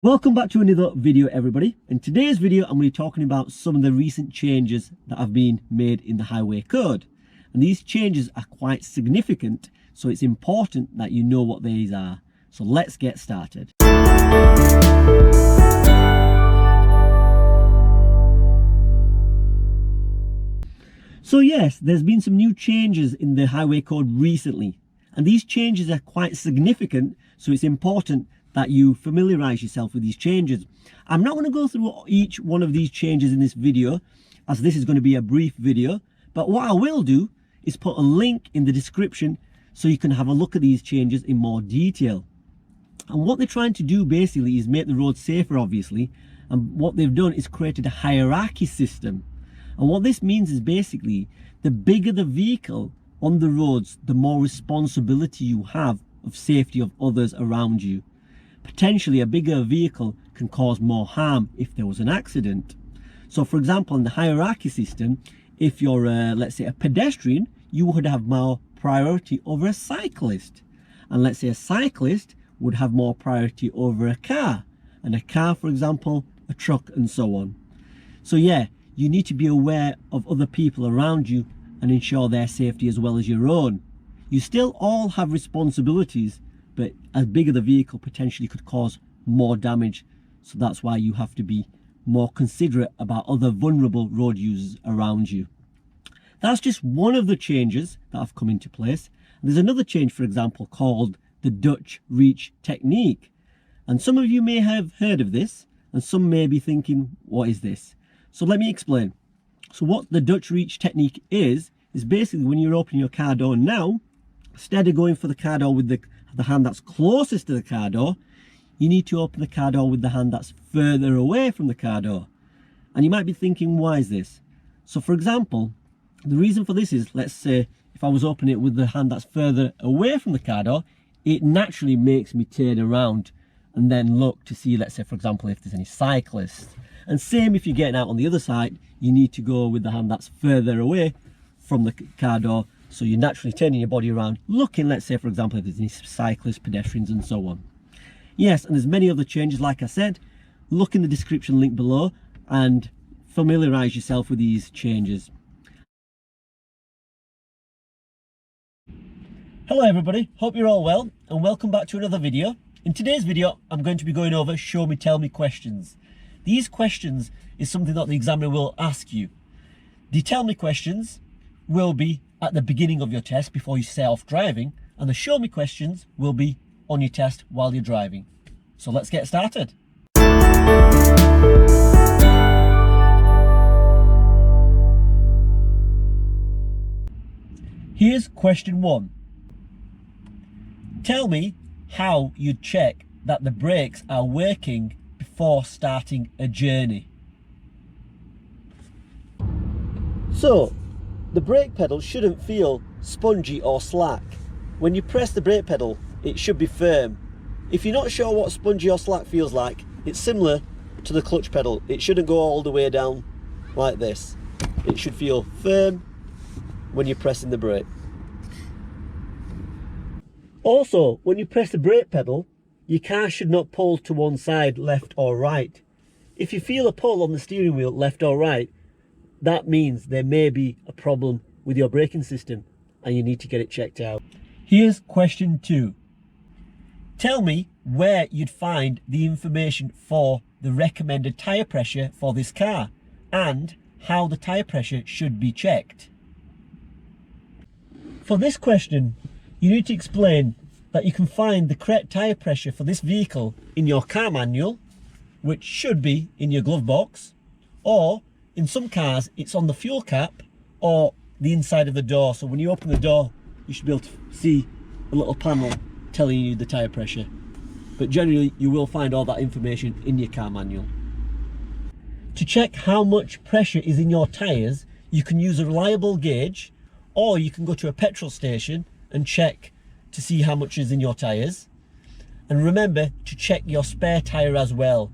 Welcome back to another video, everybody. In today's video I'm going to be talking about some of the recent changes that have been made in the highway code, and these changes are quite significant, so it's important that you know what these are. So let's get started. So yes, there's been some new changes in the highway code recently, and these changes are quite significant, so it's important that you familiarize yourself with these changes. I'm not going to go through each one of these changes in this video, as this is going to be a brief video, but what I will do is put a link in the description so you can have a look at these changes in more detail. And what they're trying to do basically is make the road safer, obviously, and what they've done is created a hierarchy system. And what this means is basically the bigger the vehicle on the roads, the more responsibility you have of safety of others around you. Potentially a bigger vehicle can cause more harm if there was an accident. So for example, in the hierarchy system, if you're let's say a pedestrian, you would have more priority over a cyclist, and let's say a cyclist would have more priority over a car, and a car, for example, a truck, and so on. So yeah, you need to be aware of other people around you and ensure their safety as well as your own. You still all have responsibilities, but as bigger the vehicle potentially could cause more damage, so that's why you have to be more considerate about other vulnerable road users around you. That's just one of the changes that have come into place. There's another change, for example, called the Dutch reach technique, and some of you may have heard of this and some may be thinking, what is this? So let me explain. So what the Dutch reach technique is basically when you're opening your car door now, instead of going for the car door with the hand that's closest to the car door, you need to open the car door with the hand that's further away from the car door. And you might be thinking, why is this? So for example, the reason for this is, let's say if I was opening it with the hand that's further away from the car door, it naturally makes me turn around and then look to see, let's say for example, if there's any cyclists. And same if you're getting out on the other side, you need to go with the hand that's further away from the car door, so you're naturally turning your body around, looking, let's say for example, if there's any cyclists, pedestrians, and so on. Yes, and there's many other changes, like I said. Look in the description link below and familiarize yourself with these changes. Hello everybody, hope you're all well, and welcome back to another video. In today's video, I'm going to be going over show me, tell me questions. These questions is something that the examiner will ask you. The tell me questions will be at the beginning of your test before you set off driving, and the show me questions will be on your test while you're driving. So let's get started. Here's question 1. Tell me how you'd check that the brakes are working before starting a journey. So the brake pedal shouldn't feel spongy or slack. When you press the brake pedal, it should be firm. If you're not sure what spongy or slack feels like, it's similar to the clutch pedal. It shouldn't go all the way down like this. It should feel firm when you're pressing the brake. Also, when you press the brake pedal, your car should not pull to one side, left or right. If you feel a pull on the steering wheel, left or right, that means there may be a problem with your braking system and you need to get it checked out. Here's question 2. Tell me where you'd find the information for the recommended tyre pressure for this car and how the tyre pressure should be checked. For this question, you need to explain that you can find the correct tyre pressure for this vehicle in your car manual, which should be in your glove box, or in some cars, it's on the fuel cap or the inside of the door. So when you open the door, you should be able to see a little panel telling you the tyre pressure. But generally, you will find all that information in your car manual. To check how much pressure is in your tyres, you can use a reliable gauge, or you can go to a petrol station and check to see how much is in your tyres. And remember to check your spare tyre as well.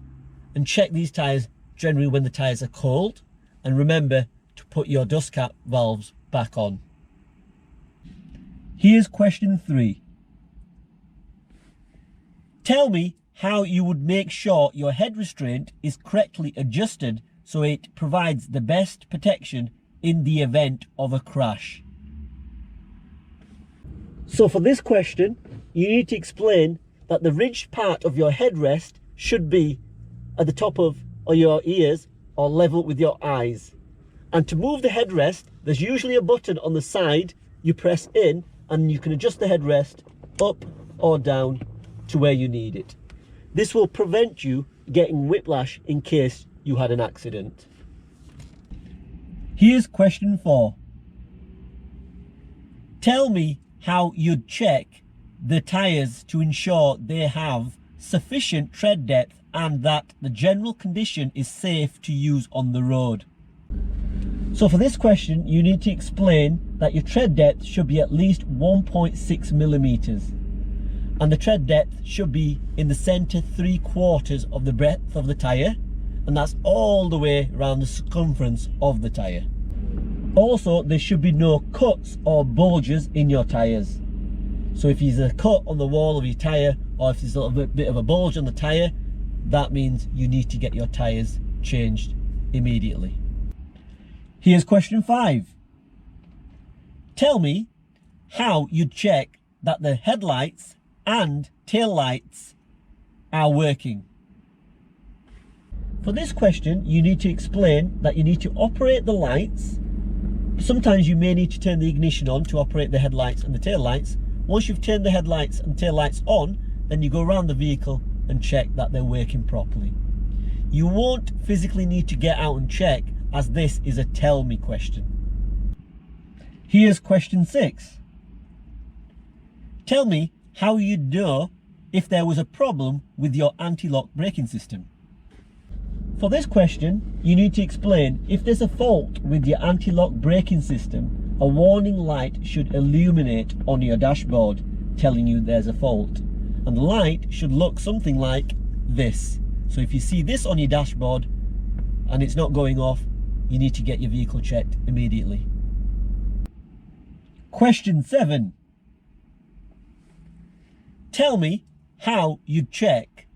And check these tyres generally when the tyres are cold. And remember to put your dust cap valves back on. Here's question 3. Tell me how you would make sure your head restraint is correctly adjusted so it provides the best protection in the event of a crash. So for this question, you need to explain that the ridged part of your headrest should be at the top of your ears or level with your eyes. And to move the headrest, there's usually a button on the side you press in, and you can adjust the headrest up or down to where you need it. This will prevent you getting whiplash in case you had an accident. Here's question 4. Tell me how you'd check the tyres to ensure they have sufficient tread depth and that the general condition is safe to use on the road. So for this question, you need to explain that your tread depth should be at least 1.6 millimeters. And the tread depth should be in the centre 3/4 of the breadth of the tyre, and that's all the way around the circumference of the tyre. Also, there should be no cuts or bulges in your tyres. So if there's a cut on the wall of your tyre, or if there's a little bit of a bulge on the tyre, that means you need to get your tyres changed immediately. Here's question 5. Tell me how you'd check that the headlights and tail lights are working. For this question, you need to explain that you need to operate the lights. Sometimes you may need to turn the ignition on to operate the headlights and the tail lights. Once you've turned the headlights and tail lights on, then you go around the vehicle and check that they're working properly. You won't physically need to get out and check, as this is a tell me question. Here's question 6. Tell me how you'd know if there was a problem with your anti-lock braking system. For this question, you need to explain if there's a fault with your anti-lock braking system, a warning light should illuminate on your dashboard telling you there's a fault. And the light should look something like this. So if you see this on your dashboard and it's not going off, you need to get your vehicle checked immediately. Question 7. Tell me how you'd check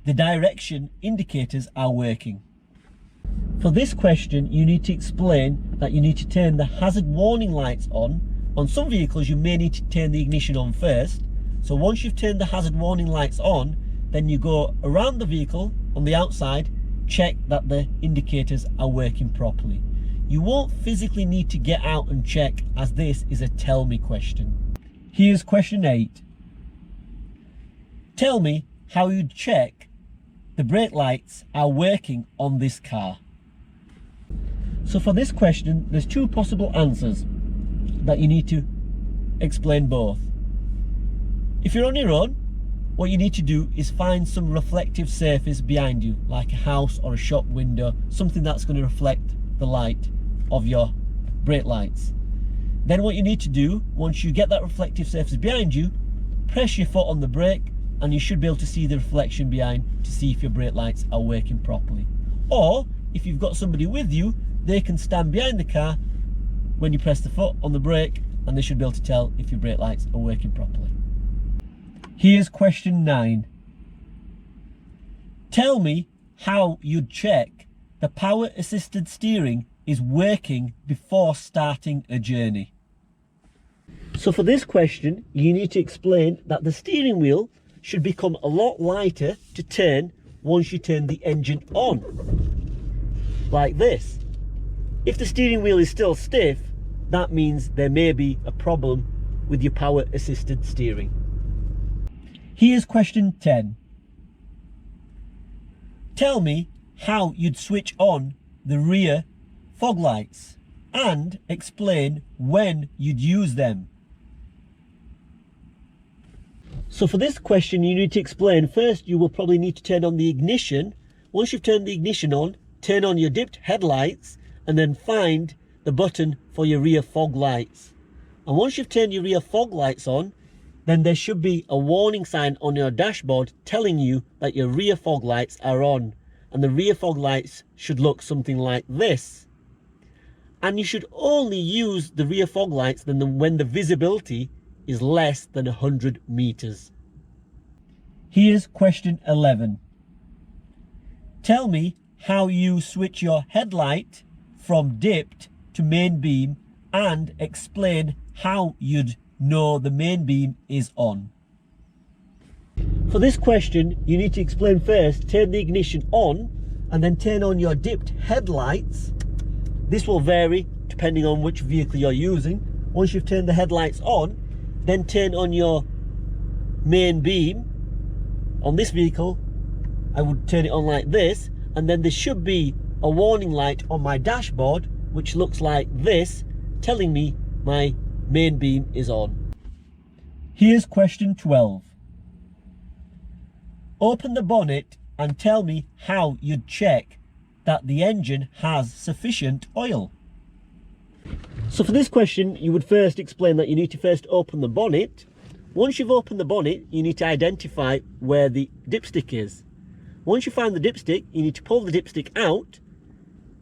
the direction indicators are working. For this question, you need to explain that you need to turn the hazard warning lights on. On some vehicles, you may need to turn the ignition on first. So once you've turned the hazard warning lights on, then you go around the vehicle on the outside, check that the indicators are working properly. You won't physically need to get out and check, as this is a tell me question. Here's question 8. Tell me how you'd check the brake lights are working on this car. So for this question, there's 2 possible answers that you need to explain both. If you're on your own, what you need to do is find some reflective surface behind you, like a house or a shop window, something that's going to reflect the light of your brake lights. Then what you need to do, once you get that reflective surface behind you, press your foot on the brake and you should be able to see the reflection behind to see if your brake lights are working properly. Or if you've got somebody with you, they can stand behind the car when you press the foot on the brake and they should be able to tell if your brake lights are working properly. Here's question 9. Tell me how you'd check the power assisted steering is working before starting a journey. So for this question, you need to explain that the steering wheel should become a lot lighter to turn once you turn the engine on, like this. If the steering wheel is still stiff, that means there may be a problem with your power assisted steering. Here's question 10. Tell me how you'd switch on the rear fog lights and explain when you'd use them. So for this question, you need to explain, first you will probably need to turn on the ignition. Once you've turned the ignition on, turn on your dipped headlights and then find the button for your rear fog lights. And once you've turned your rear fog lights on, then there should be a warning sign on your dashboard telling you that your rear fog lights are on. And the rear fog lights should look something like this. And you should only use the rear fog lights when the visibility is less than 100 meters. Here's question 11. Tell me how you switch your headlight from dipped to main beam and explain how you'd know the main beam is on. For this question, you need to explain first, turn the ignition on and then turn on your dipped headlights. This will vary depending on which vehicle you're using. Once you've turned the headlights on, then turn on your main beam. On this vehicle, I would turn it on like this, and then there should be a warning light on my dashboard which looks like this, telling me my main beam is on. Here's question 12. Open the bonnet and tell me how you'd check that the engine has sufficient oil. So for this question, you would first explain that you need to first open the bonnet. Once you've opened the bonnet, you need to identify where the dipstick is. Once you find the dipstick, you need to pull the dipstick out,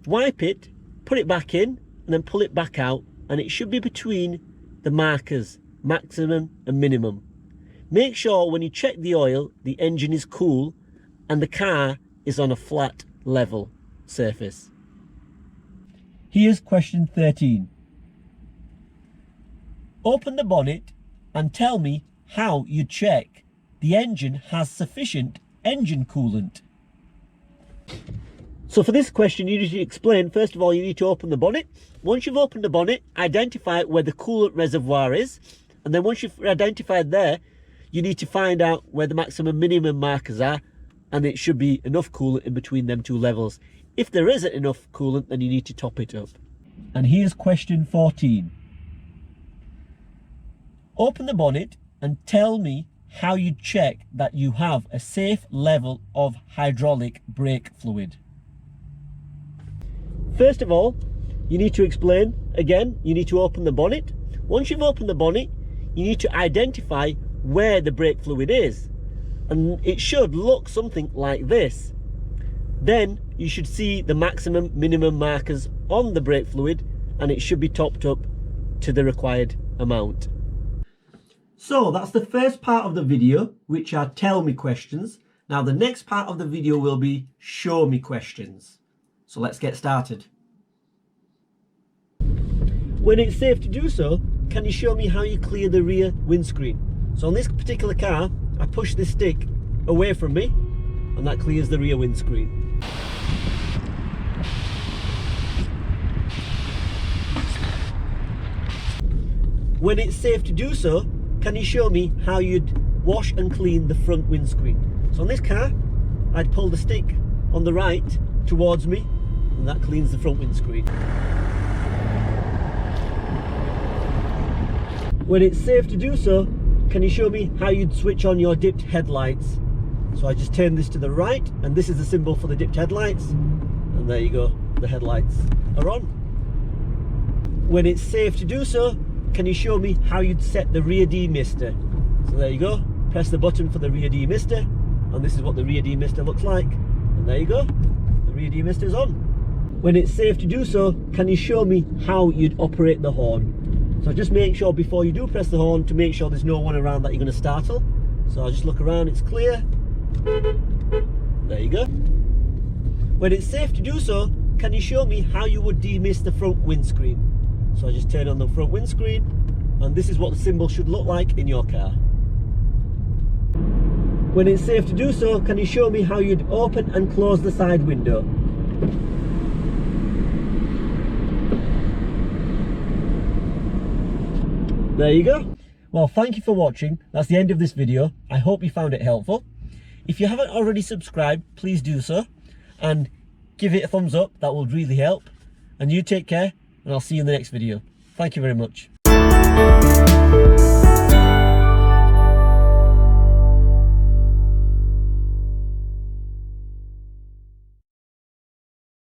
wipe it, put it back in, and then pull it back out, and it should be between the markers, maximum and minimum. Make sure when you check the oil, the engine is cool and the car is on a flat, level surface. Here's question 13. Open the bonnet and tell me how you check the engine has sufficient engine coolant. So for this question, you need to explain, first of all, you need to open the bonnet. Once you've opened the bonnet, identify where the coolant reservoir is. And then once you've identified there, you need to find out where the maximum minimum markers are, and it should be enough coolant in between them two levels. If there isn't enough coolant, then you need to top it up. And here's question 14. Open the bonnet and tell me how you check that you have a safe level of hydraulic brake fluid. First of all, you need to explain, again, you need to open the bonnet. Once you've opened the bonnet, you need to identify where the brake fluid is. And it should look something like this. Then you should see the maximum minimum markers on the brake fluid, and it should be topped up to the required amount. So that's the first part of the video, which are tell me questions. Now the next part of the video will be show me questions. So let's get started. When it's safe to do so, can you show me how you clear the rear windscreen? So on this particular car, I push this stick away from me and that clears the rear windscreen. When it's safe to do so, can you show me how you'd wash and clean the front windscreen? So on this car, I'd pull the stick on the right towards me and that cleans the front windscreen. When it's safe to do so, can you show me how you'd switch on your dipped headlights? So I just turn this to the right, and this is the symbol for the dipped headlights, and there you go, the headlights are on. When it's safe to do so, can you show me how you'd set the rear demister? So there you go, press the button for the rear demister, and this is what the rear demister looks like, and there you go, the rear demister is on. When it's safe to do so, can you show me how you'd operate the horn? So just make sure before you do press the horn to make sure there's no one around that you're going to startle. So I'll just look around, it's clear. There you go. When it's safe to do so, can you show me how you would demist the front windscreen? So I just turn on the front windscreen, and this is what the symbol should look like in your car. When it's safe to do so, can you show me how you'd open and close the side window? There you go. Well, thank you for watching. That's the end of this video. I hope you found it helpful. If you haven't already subscribed, please do so and give it a thumbs up. That will really help. And you take care, and I'll see you in the next video. Thank you very much.